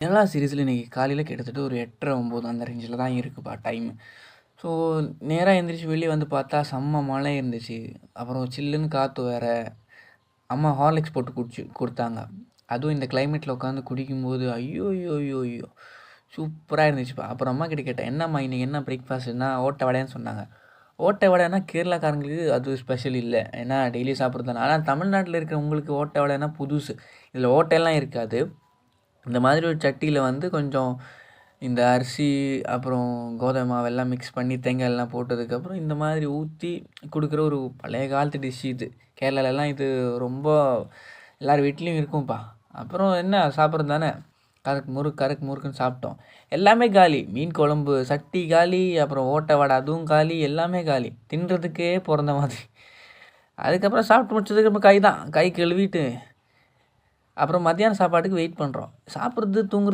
எல்லா சீரிஸ்லையும் இன்றைக்கி காலையில் கிட்டத்தட்ட ஒரு 8:30 9 அந்த ரேஞ்சில் தான் இருக்குப்பா டைமு. ஸோ நேராக எந்திரிச்சு வெளியே வந்து பார்த்தா செம்ம மழை இருந்துச்சு. அப்புறம் சில்லுன்னு காற்று வேறு. அம்மா ஹார்லிக்ஸ் போட்டு கொடுத்தாங்க. அதுவும் இந்த கிளைமேட்டில் உட்காந்து குடிக்கும்போது ஐயோ ஐயோ ஐயோ ஐயோ சூப்பராக இருந்துச்சுப்பா. அப்புறம் அம்மா கிட்ட கேட்டேன், என்னம்மா இன்றைக்கி என்ன பிரேக்ஃபாஸ்ட்னா ஓட்டை வடைன்னு சொன்னாங்க. ஓட்டை வடைனா கேரளாக்காரங்களுக்கு அது ஸ்பெஷல் இல்லை, ஏன்னா டெய்லி சாப்பிட்றது தானே. ஆனால் தமிழ்நாட்டில் இருக்கிறவங்களுக்கு ஓட்டை வடைனா புதுசு. இதில் ஓட்டையெல்லாம் இருக்காது. இந்த மாதிரி ஒரு சட்டியில் வந்து கொஞ்சம் இந்த அரிசி அப்புறம் கோதுமை மாவெல்லாம் மிக்ஸ் பண்ணி தேங்காய் எல்லாம் போட்டதுக்கப்புறம் இந்த மாதிரி ஊற்றி கொடுக்குற ஒரு பழைய காலத்து டிஷ் இது. கேரளாலெலாம் இது ரொம்ப எல்லார் வீட்லேயும் இருக்கும்ப்பா. அப்புறம் என்ன சாப்பிட்றது தானே, கருக்கு முறுக்குன்னு சாப்பிட்டோம். எல்லாமே காலி. மீன் குழம்பு சட்டி காலி, அப்புறம் ஓட்டை வடை அதுவும் காலி, எல்லாமே காலி. தின்றதுக்கே பிறந்த மாதிரி. அதுக்கப்புறம் சாப்பிட்டு முடிச்சதுக்கப்புறம் கை கழுவிட்டு அப்புறம் மத்தியானம் சாப்பாட்டுக்கு வெயிட் பண்ணுறோம். சாப்பிட்றது தூங்குறது